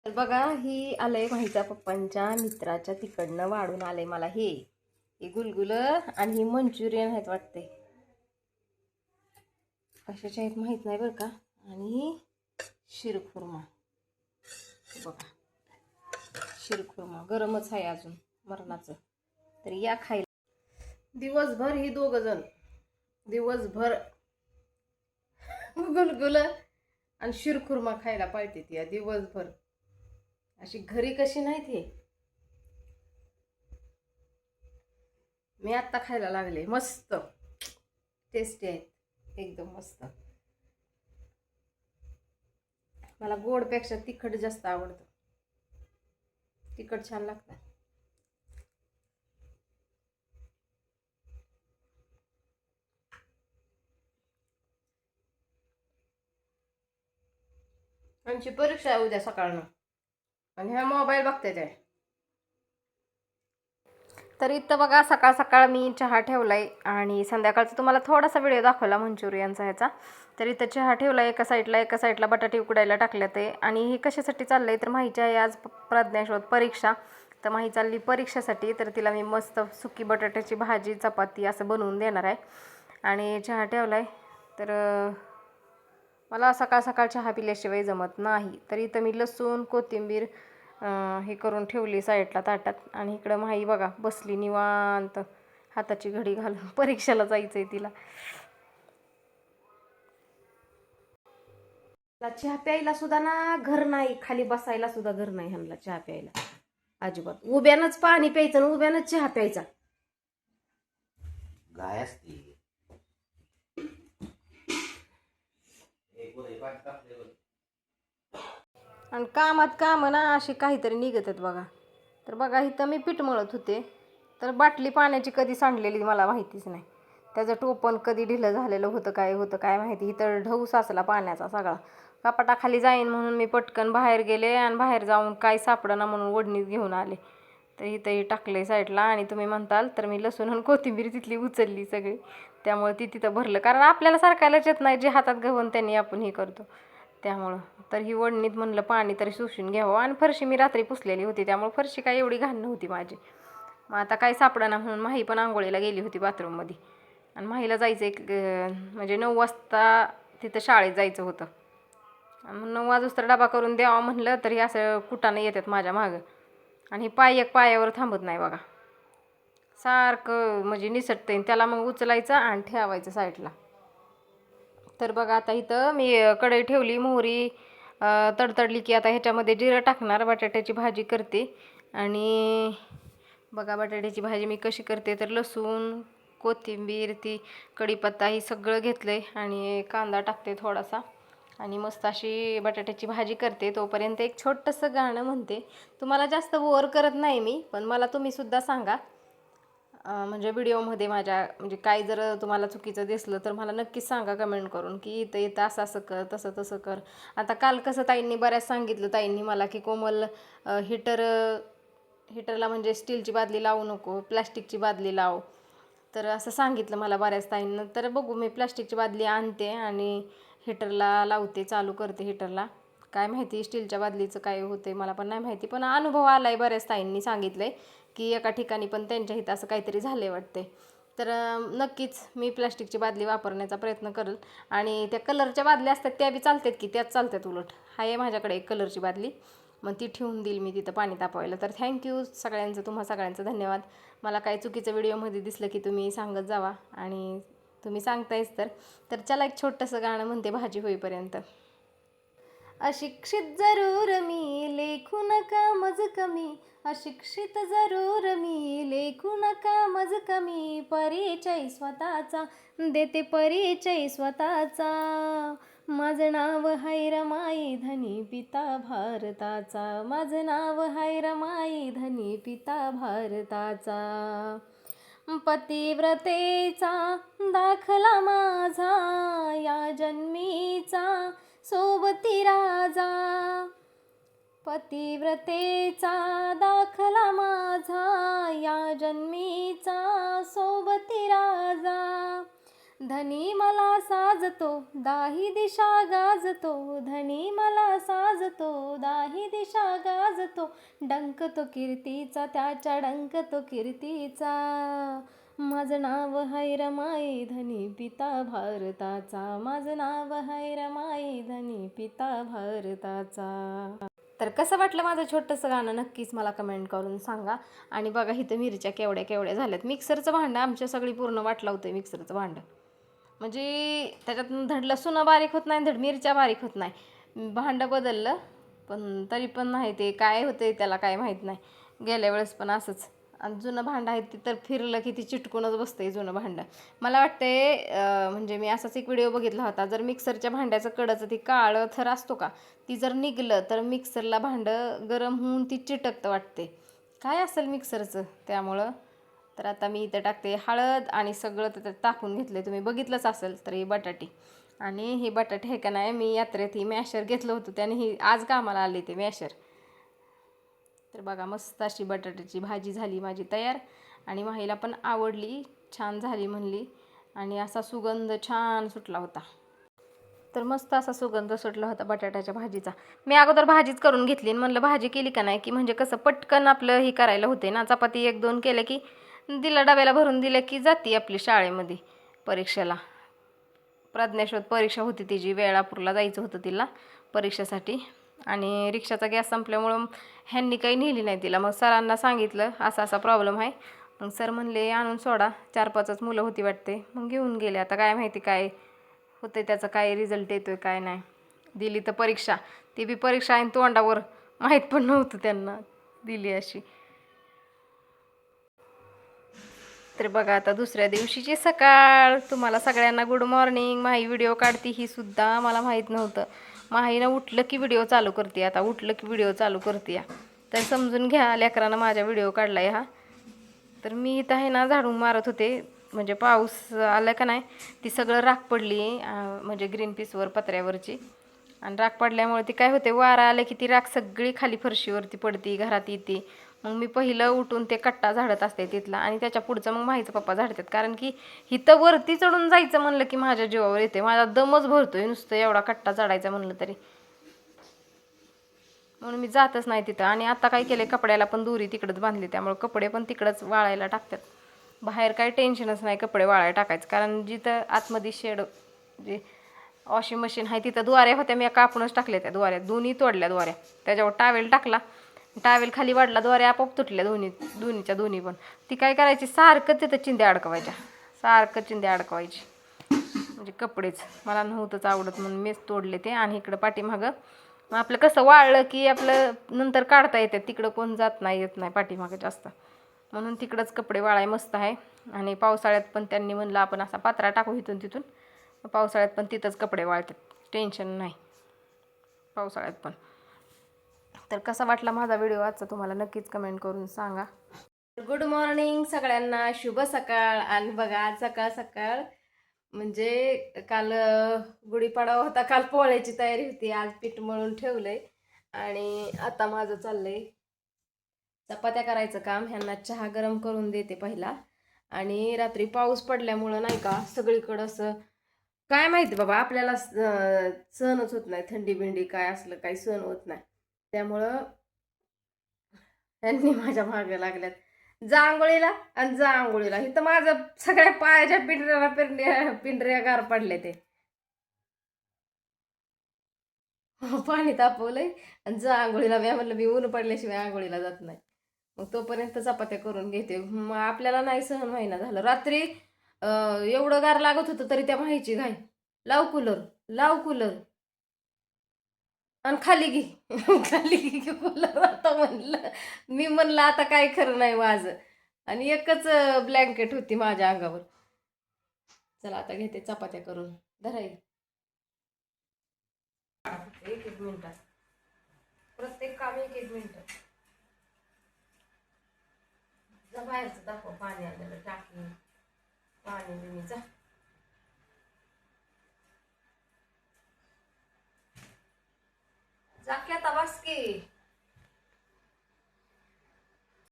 तर बघा ही आलंय माहीचा पप्पांच्या मित्राच्या तिकडनं वाढून आलंय मला हे गुलगुलं आणि ही मंचुरियन आहेत वाटते, कशाचे आहेत माहीत नाही बरं का. आणि शिरखुर्मा बघा, शिरखुर्मा गरमच आहे अजून मरणाचं. तर या खायला दिवसभर ही दोघं जण दिवसभर गुलगुलं आणि शिरखुर्मा खायला पाहिजे ती दिवसभर. अशी घरी कशी नाहीत हे, मी आत्ता खायला लागले. मस्त टेस्टी आहेत एकदम मस्त. मला गोडपेक्षा तिखट जास्त आवडतं, तिखट छान लागतं. आमची परीक्षा आहे उद्या सकाळनं आणि ह्या मोबाईल बघते ते. तर इथं बघा सकाळ सकाळ मी चहा ठेवलाय आणि संध्याकाळचा तुम्हाला थोडासा व्हिडिओ दाखवला मंचुरियनचा ह्याचा. तर इथं चहा ठेवला एका साईडला बटाटे उकडायला टाकले ते. आणि हे कशासाठी चाललंय तर माहीची आहे आज प्रज्ञाशोध परीक्षा, तर माही चालली परीक्षेसाठी. तर तिला मी मस्त सुकी बटाट्याची भाजी चपाती असं बनवून देणार आहे आणि चहा ठेवलाय. तर मला सकाळ सकाळ चहा पिल्याशिवाय जमत नाही. तर इथं मी लसूण कोथिंबीर हे करून ठेवली साईडला ताटात. आणि इकडं माही बघा बसली निवांत हाताची घडी घालून, परीक्षेला जायचंय तिला. चहा प्यायला सुद्धा ना घर नाही, खाली बसायला सुद्धा घर नाही ह्यांना चहा प्यायला अजिबात. उभ्यानंच पाणी प्यायचं आणि उभ्यानंच चहा प्यायचा. गाय असते आणि कामात काम ना अशी काहीतरी निघत आहेत बघा. तर बघा इथं मी पीठ मळत होते, तर बाटली पाण्याची कधी सांडलेली मला माहितीच नाही. त्याचं टोपण कधी ढिलं झालेलं होतं काय माहिती. इथं ढऊ साचला पाण्याचा सगळा. कपाटाखाली जाईन म्हणून मी पटकन बाहेर गेले आणि बाहेर जाऊन काय सापडना म्हणून ओढणीत घेऊन आले. तर इथंही टाकले साईडला. आणि तुम्ही म्हणताल तर मी लसूण आणि कोथिंबीर तिथली उचलली सगळी, त्यामुळे ती तिथं भरलं. कारण आपल्याला सारखायलाच येत नाही, जे हातात घेऊन त्यांनी आपण हे करतो त्यामुळं. तर ही ओढणीत म्हणलं पाणी तरी शोषून घ्यावं. आणि फरशी मी रात्री पुसलेली होती त्यामुळे फरशी काय एवढी घाण नव्हती माझी. मग आता काय सापडना म्हणून माही पण आंघोळीला गेली होती बाथरूममध्ये. आणि माहीला जायचं एक म्हणजे 9 वाजता तिथं शाळेत जायचं होतं. मग 9 वाजता डबा करून द्यावा म्हणलं तरी असं कुटानं येतात माझ्या मागं. आणि एक पायावर थांबत नाही बघा, सारखं म्हणजे निसटतं. त्याला मग उचलायचं आणि ठेवायचं साईडला. तर बघा आता इथं मी कढई ठेवली, मोहरी तडतडली की आता ह्याच्यामध्ये जिरं टाकणार. बटाट्याची भाजी करते. आणि बघा बटाट्याची भाजी मी कशी करते तर लसूण कोथिंबीर ती कढीपत्ता ही सगळं घेतलं आहे आणि कांदा टाकते थोडासा आणि मस्त अशी बटाट्याची भाजी करते. तोपर्यंत एक छोटंसं गाणं म्हणते. तुम्हाला जास्त बोर करत नाही मी, पण मला तुम्हीसुद्धा सांगा म्हणजे व्हिडिओमध्ये माझ्या म्हणजे काय जर तुम्हाला चुकीचं दिसलं तर मला नक्कीच सांगा कमेंट करून की इथं असं असं कर तसं तसं कर. आता काल कसं ताईंनी बऱ्याच सांगितलं ताईंनी मला की कोमल हिटरला म्हणजे स्टीलची बादली लावू नको, प्लॅस्टिकची बादली लाव. तर असं सांगितलं मला बऱ्याच ताईंना. तर बघू मी प्लॅस्टिकची बादली आणते आणि हिटरला लावते, चालू करते हिटरला. काय माहिती स्टीलच्या बादलीचं काय होते मला पण नाही माहिती, पण अनुभव आला आहे बऱ्याच ताईंनी सांगितलं की एका ठिकाणी पण त्यांच्या इथं असं काहीतरी झाले वाटते. तर नक्कीच मी प्लॅस्टिकची बादली वापरण्याचा प्रयत्न करेल. आणि त्या कलरच्या बादल्या असतात त्या बी चालतात की, त्याच चालतात उलट. आहे माझ्याकडे एक कलरची बादली, मग ती ठेवून देईल मी तिथं पाणी तापवायला. तर थँक्यू सगळ्यांचं, तुम्हा सगळ्यांचं धन्यवाद. मला काही चुकीचं व्हिडिओमध्ये दिसलं की तुम्ही सांगत जावा आणि तुम्ही सांगतायच तर चला एक छोटंसं गाणं म्हणते भाजी होईपर्यंत. अशिक्षित जरूर मी लेखू नका मज कमी, अशिक्षित जरूर मी लेखू नका मज कमी. परिचय स्वतःचा देते परिचय स्वतःचा, माझं नाव हाय रमाई धनी पिता भारताचा, माझं नाव हाय रमाई धनी पिता भारताचा. पतिव्रतेचा दाखला माझा या जन्मीचा सोबती राजा, पतिव्रतेचा दाखला माझा या जन्मीचा सोबती राजा. धनी मला साजतो दाही दिशा गाजतो, धनी मला साजतो दाही दिशा गाजतो, डंक तो कीर्तीचा त्याच्या डंक तो कीर्तीचा, माझं नाव हाय रमाई धनी पिता भारताचा, माझं नाव हाय रमाई धनी पिता भारताचा. तर कसं वाटलं माझं छोटंसं गाणं नक्कीच मला कमेंट करून सांगा. आणि बघा इथं मिरच्या केवढ्या केवढ्या झाल्यात. मिक्सरचं भांडं आमच्या सगळी पूर्ण वाट लावतोय मिक्सरचं भांडं, म्हणजे त्याच्यात धड लसूण बारीक होत नाही, धड मिरच्या बारीक होत नाही. भांडं बदललं पण तरी पण नाही, ते काय होतंय त्याला काय माहीत नाही. गेल्या वेळेस पण असंच. आणि जुनं भांडं आहे ते तर फिरलं की ती चिटकूनच बसतंय जुनं भांडं. मला वाटतंय म्हणजे मी असाच एक व्हिडिओ बघितला होता, जर मिक्सरच्या भांड्याचं कडचं ती काळं थर असतो का, ती जर निघलं तर मिक्सरला भांडं गरम होऊन ती चिटकतं वाटते. काय असेल मिक्सरचं त्यामुळं. तर आता मी इथं टाकते हळद आणि सगळं त्याच्यात टाकून घेतलं. तुम्ही बघितलंच असेल तर ही बटाटी. आणि हे बटाटे हे का नाही, मी यात्रेत ही मॅशर घेतलं होतं त्याने ही आज कामाला आले ते मॅशर. तर बघा मस्त अशी बटाट्याची भाजी झाली माझी तयार. आणि माहीला पण आवडली, छान झाली म्हणली. आणि असा सुगंध छान सुटला होता. तर मस्त असा सुगंध सुटला होता बटाट्याच्या भाजीचा. मी अगोदर भाजीच करून घेतली आणि म्हणलं भाजी केली का नाही की म्हणजे कसं पटकन आपलं ही करायला होते ना. चपाती 1-2 केल्या की दिला डब्याला भरून दिलं की जाती आपली शाळेमध्ये परीक्षेला. प्रज्ञाशोध परीक्षा होती तिची, वेळापूरला जायचं होतं तिला परीक्षेसाठी. आणि रिक्षाचा गॅस संपल्यामुळं ह्यांनी काही नेली नाही तिला. मग सरांना सांगितलं असा असा प्रॉब्लेम आहे. मग सर म्हणले आणून सोडा. 4-5च मुलं होती वाटते. मग घेऊन गेले. आता काय माहिती काय होतं त्याचा, काय रिझल्ट येतोय काय नाही. दिली तर परीक्षा, ती बी परीक्षा आहे तोंडावर, माहीत पण नव्हतं त्यांना दिली अशी. तर बघा आता दुसऱ्या दिवशीची सकाळ. तुम्हाला सगळ्यांना गुड मॉर्निंग. माही व्हिडिओ काढती ही सुद्धा मला माहीत नव्हतं. माहीनं उठलं की व्हिडिओ चालू करते, आता उठलं की व्हिडिओ चालू करते या. तर समजून घ्या लेकरानं माझा व्हिडिओ काढला आहे हा. तर मी इथं आहे ना झाडून मारत होते, म्हणजे पाऊस आला का नाही ती सगळं राख पडली म्हणजे ग्रीन पीसवर पत्र्यावरची. आणि राख पडल्यामुळे ती काय होते, वारा आले की ती राख सगळी खाली फरशीवरती पडती, घरात येते. मग मी पहिलं उठून ते कट्टा झाडत असते तिथला, आणि त्याच्या पुढचं मग माहीचं पप्पा झाडतात. कारण की इथं वरती चढून जायचं म्हणलं की माझ्या जीवावर येते, माझा दमच भरतोय नुसतं एवढा कट्टा चढायचा म्हणलं तरी. म्हणून मी जातच नाही तिथं. आणि आता काय केलं, कपड्याला पण दोरी तिकडंच बांधली, त्यामुळे कपडे पण तिकडंच वाळायला टाकतात. बाहेर काही टेन्शनच नाही कपडे वाळायला टाकायचं. कारण जिथं आतमध्ये शेड जे वॉशिंग मशीन आहे तिथं द्वाऱ्या होत्या, मी कापूनच टाकल्या त्या द्वाऱ्या, दोन्ही तोडल्या द्वाऱ्या. त्याच्यावर टावेल टाकला, टावेल खाली वाढला, द्वाऱ्या आपोआप तुटल्या दोन्हीच्या दोन्ही पण. ती काय करायची, सारखं तिथं चिंध्या अडकवायच्या, सारखं चिंध्या अडकवायची. म्हणजे कपडेच मला नव्हतंच आवडत म्हणून मीच तोडले ते. आणि इकडं पाठीमागं मग आपलं कसं वाळलं की आपलं नंतर काढता येते, तिकडं कोण जात नाही येत नाही पाठीमागं जास्त, म्हणून तिकडंच कपडे वाळाय मस्त आहे. आणि पावसाळ्यात पण त्यांनी म्हणलं आपण असा पात्रा टाकू इथून तिथून, पावसाळ्यात पण तिथंच कपडे वाळतात, टेन्शन नाही पावसाळ्यात पण. तर कसा वाटला माझा व्हिडिओ आजचा तुम्हाला नक्कीच कमेंट करून सांगा. गुड मॉर्निंग सगळ्यांना, शुभ सकाळ. आणि बघा आज सकाळ सकाळ म्हणजे काल गुढीपाडवा होता, काल पोळ्याची तयारी होती, आज पीठ मळून ठेवलंय. आणि आता माझं चाललंय चपात्या करायचं काम. ह्यांना चहा गरम करून देते पहिला. आणि रात्री पाऊस पडल्यामुळं नाही का सगळीकडं असं काय माहिती बाबा, आपल्याला सहनच होत नाही, थंडी बिंडी काय असलं काही सहन होत नाही. त्यामुळं त्यांनी माझ्या मागे लागल्यात, जा आंघोळीला आणि जा आंघोळीला. इथं माझं सगळ्या पायाच्या पिंढऱ्या गार पडले ते. पाणी तापवलंय आणि जा आंघोळीला. मी म्हणलं मी ऊन पडल्याशिवाय आंघोळीला जात नाही. मग तोपर्यंत चपात्या करून घेते. मग आपल्याला नाही सहन व्हायना झालं रात्री. एवढं गार लागत होतं तरी त्या माहीची घाई, लाव कूलर, लाव कूलर आणि खाली घे खाली घे कूलर. आता म्हणलं मी म्हणलं आता काय खरं नाही माझं. आणि एकच ब्लँकेट होती माझ्या अंगावर. चला आता घेते चपात्या करून, धराई एक एक मिनिटात, प्रत्येक काम एक एक मिनिट. जा बाहेरचं दाखव, पाणी आलेलं टाकी, पाणी बिणी जा. जा की आता बस की.